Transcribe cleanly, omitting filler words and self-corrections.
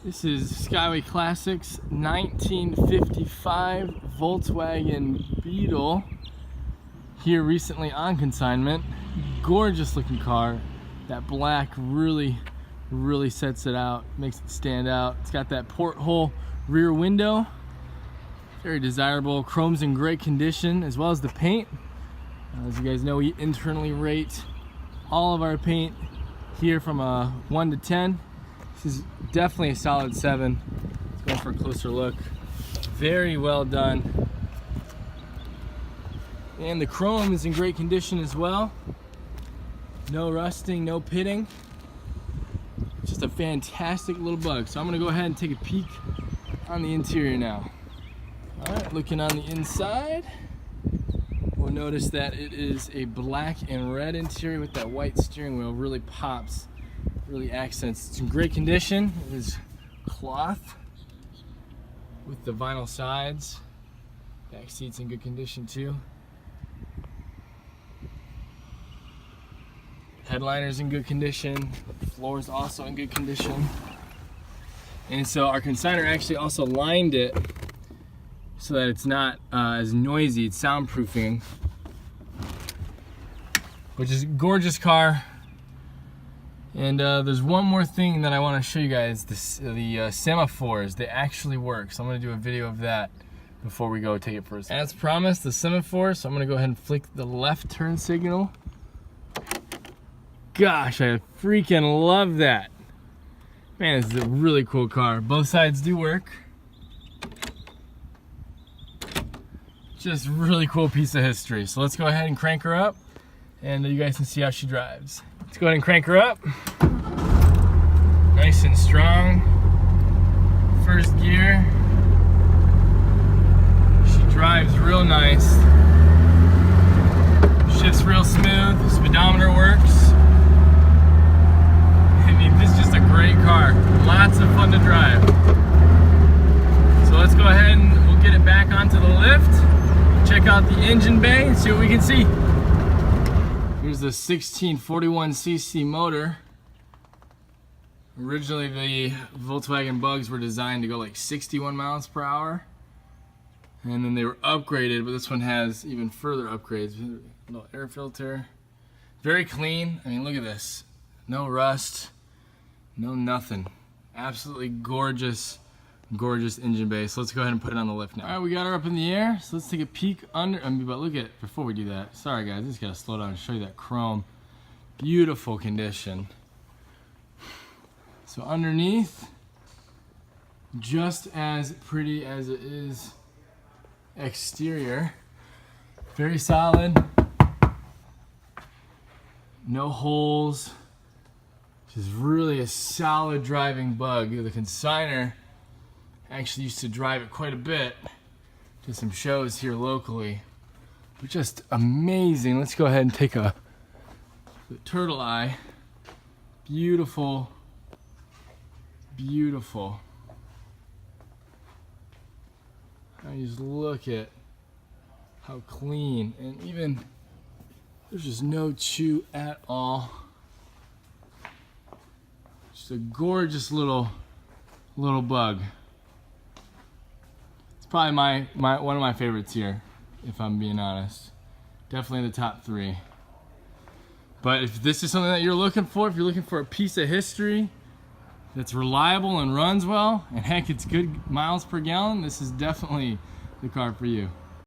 This is Skyway Classics 1955 Volkswagen Beetle, here recently on consignment. Gorgeous looking car. That black really sets it out, makes it stand out. It's got that porthole rear window, very desirable. Chrome's in great condition, as well as the paint. As you guys know, we internally rate all of our paint here from a 1 to 10. This is definitely a solid 7. Let's go for a closer look. Very well done. And the chrome is in great condition as well. No rusting, no pitting. Just a fantastic little bug. So I'm gonna go ahead and take a peek on the interior now. All right, looking on the inside, we'll notice that it is a black and red interior with that white steering wheel. Really pops, really accents. It's in great condition. It is cloth with the vinyl sides. Back seat's in good condition too. Headliner's in good condition. The floor's also in good condition. And so our consignor actually also lined it so that it's not as noisy. It's soundproofing, which is a gorgeous car. And there's one more thing that I want to show you guys. The semaphores, they actually work. So I'm going to do a video of that before we go take it first. As promised, the semaphore. So I'm going to go ahead and flick the left turn signal. Gosh, I freaking love that. Man, this is a really cool car. Both sides do work. Just really cool piece of history. So let's go ahead and crank her up, and you guys can see how she drives. Let's go ahead and crank her up. Nice and strong. First gear. She drives real nice. Shifts real smooth. Speedometer works. This is just a great car. Lots of fun to drive. So let's go ahead and we'll get it back onto the lift. Check out the engine bay and see what we can see. Here's the 1641cc motor. Originally the Volkswagen Bugs were designed to go like 61 miles per hour. And then they were upgraded, but this one has even further upgrades. A little air filter. Very clean. I mean, look at this. No rust. No nothing. Absolutely gorgeous, gorgeous engine bay. So let's go ahead and put it on the lift now. All right, we got her up in the air. So let's take a peek under. But look at, before we do that, sorry guys, I just gotta slow down and show you that chrome. Beautiful condition. So underneath, just as pretty as it is exterior. Very solid. No holes. Is really a solid driving bug. The consignor actually used to drive it quite a bit to some shows here locally. But just amazing. Let's go ahead and take the turtle eye. Beautiful, beautiful. I just look at how clean, and even there's just no chew at all. Just a gorgeous little bug. It's probably one of my favorites here, if I'm being honest. Definitely in the top 3. But if this is something that you're looking for, if you're looking for a piece of history that's reliable and runs well, and heck, it's good miles per gallon, this is definitely the car for you.